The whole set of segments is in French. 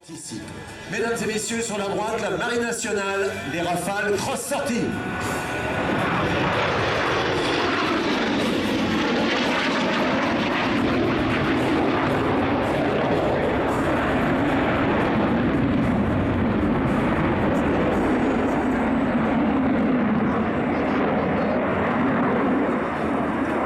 Ici. Mesdames et messieurs, sur la droite, la Marine nationale, les Rafales cross sortie.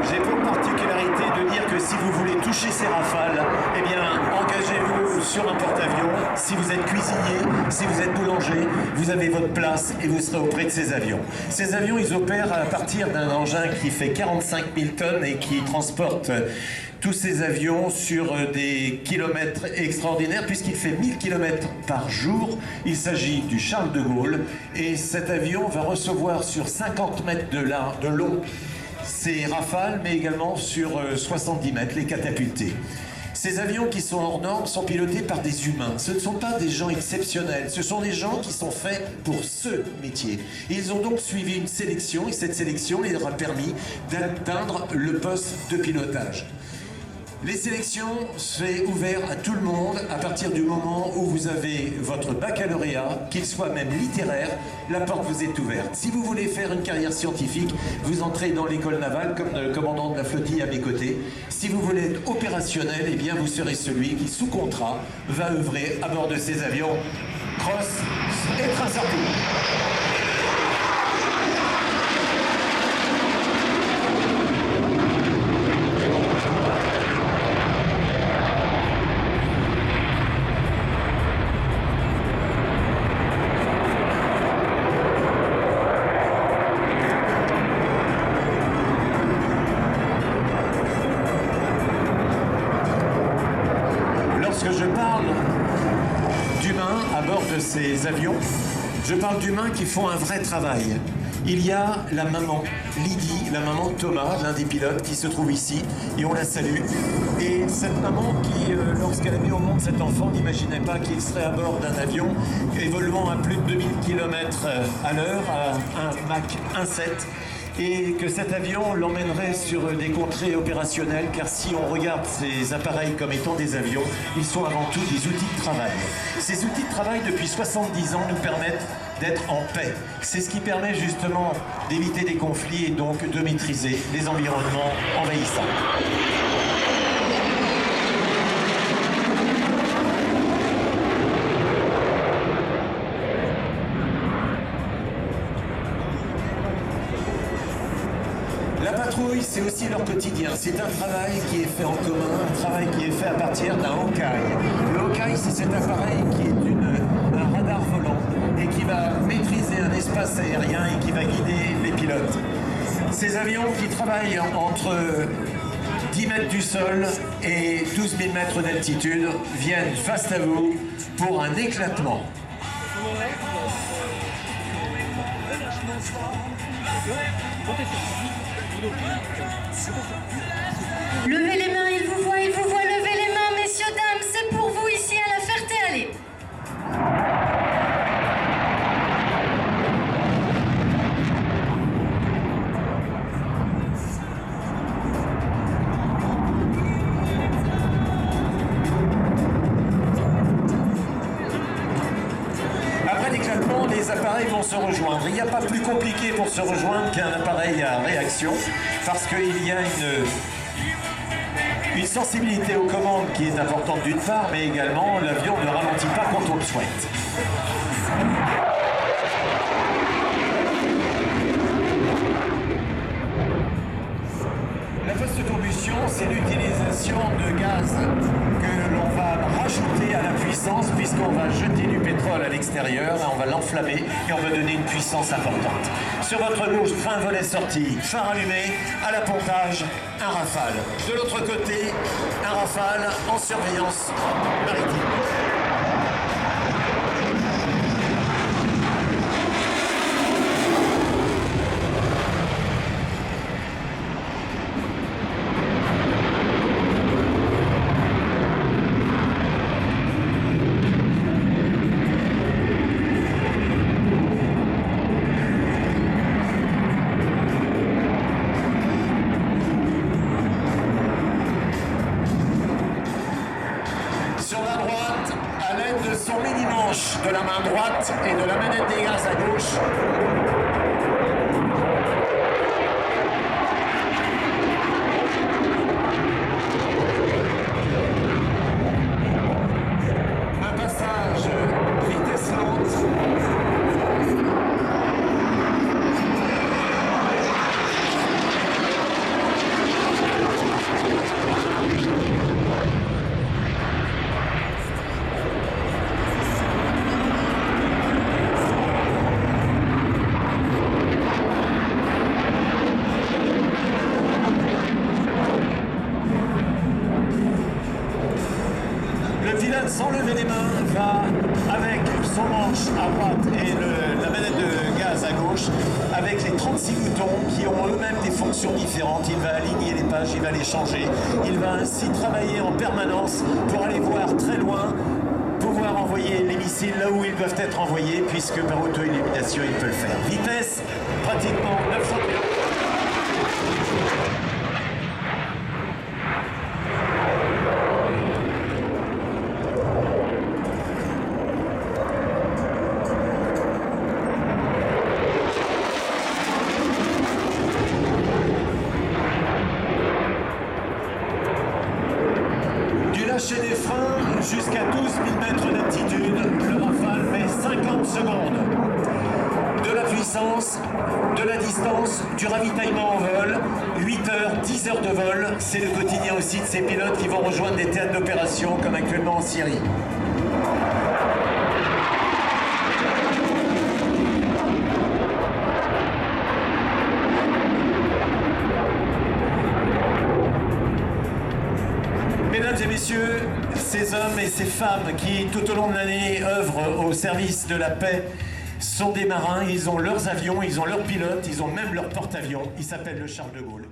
J'ai pour particularité de dire que si vous voulez toucher ces Rafales, eh bien, engagez-vous sur un porte-avions. Si vous êtes cuisinier, si vous êtes boulanger, vous avez votre place et vous serez auprès de ces avions. Ces avions, ils opèrent à partir d'un engin qui fait 45 000 tonnes et qui transporte tous ces avions sur des kilomètres extraordinaires puisqu'il fait 1000 km par jour. Il s'agit du Charles de Gaulle et cet avion va recevoir sur 50 mètres de long ces Rafales, mais également sur 70 mètres, les catapultés. Ces avions qui sont hors normes sont pilotés par des humains. Ce ne sont pas des gens exceptionnels, ce sont des gens qui sont faits pour ce métier. Ils ont donc suivi une sélection et cette sélection leur a permis d'atteindre le poste de pilotage. Les sélections, c'est ouvert à tout le monde à partir du moment où vous avez votre baccalauréat, qu'il soit même littéraire, la porte vous est ouverte. Si vous voulez faire une carrière scientifique, vous entrez dans l'école navale comme le commandant de la flottille à mes côtés. Si vous voulez être opérationnel, eh bien vous serez celui qui, sous contrat, va œuvrer à bord de ces avions. Cross et train sorti. Je parle d'humains à bord de ces avions, je parle d'humains qui font un vrai travail. Il y a la maman Lydie, la maman de Thomas, l'un des pilotes qui se trouve ici, et on la salue. Et cette maman qui, lorsqu'elle a mis au monde cet enfant, n'imaginait pas qu'il serait à bord d'un avion évoluant à plus de 2000 km à l'heure, à un Mach 1.7. Et que cet avion l'emmènerait sur des contrées opérationnelles, car si on regarde ces appareils comme étant des avions, ils sont avant tout des outils de travail. Ces outils de travail, depuis 70 ans, nous permettent d'être en paix. C'est ce qui permet justement d'éviter des conflits et donc de maîtriser les environnements envahissants. La patrouille, c'est aussi leur quotidien. C'est un travail qui est fait en commun, un travail qui est fait à partir d'un Hawkeye. Le Hawkeye, c'est cet appareil qui est un radar volant et qui va maîtriser un espace aérien et qui va guider les pilotes. Ces avions qui travaillent entre 10 mètres du sol et 12 000 mètres d'altitude viennent face à vous pour un éclatement. Levez les mains, il vous voit, levez les mains, messieurs, dames, c'est pour vous ici à la Ferté-Alais. Après l'éclatement, les appareils vont se rejoindre. Il n'y a pas plus compliqué pour se rejoindre qu'un appareil à réaction, parce qu'il y a une sensibilité aux commandes qui est importante d'une part, mais également l'avion ne ralentit pas quand on le souhaite. La phase de combustion, c'est l'utilisation de gaz que l'on va rajouter à la puissance puisqu'on va jeter du pétrole à l'extérieur, on va l'enflammer et on va donner une puissance importante. Sur votre gauche, fin volet sorti, phare allumé, à l'appontage, un Rafale. De l'autre côté, un Rafale en surveillance maritime. Sur la droite, manche de la main droite et de la manette des gaz à gauche. Un passage vitesse lente. Le pilote, sans lever les mains, va avec son manche à droite et la manette de gaz à gauche, avec les 36 boutons qui ont eux-mêmes des fonctions différentes. Il va aligner les pages, il va les changer. Il va ainsi travailler en permanence pour aller voir très loin, pouvoir envoyer les missiles là où ils doivent être envoyés, puisque par auto-illumination, il peut le faire. Vitesse, pratiquement 900 km. Lâcher des freins jusqu'à 12 000 mètres d'altitude, le Rafale met 50 secondes. De la puissance, de la distance, du ravitaillement en vol, 8 heures, 10 heures de vol, c'est le quotidien aussi de ces pilotes qui vont rejoindre des théâtres d'opération comme actuellement en Syrie. Mesdames et messieurs, ces hommes et ces femmes qui, tout au long de l'année, œuvrent au service de la paix, sont des marins, ils ont leurs avions, ils ont leurs pilotes, ils ont même leur porte-avions, il s'appelle le Charles de Gaulle.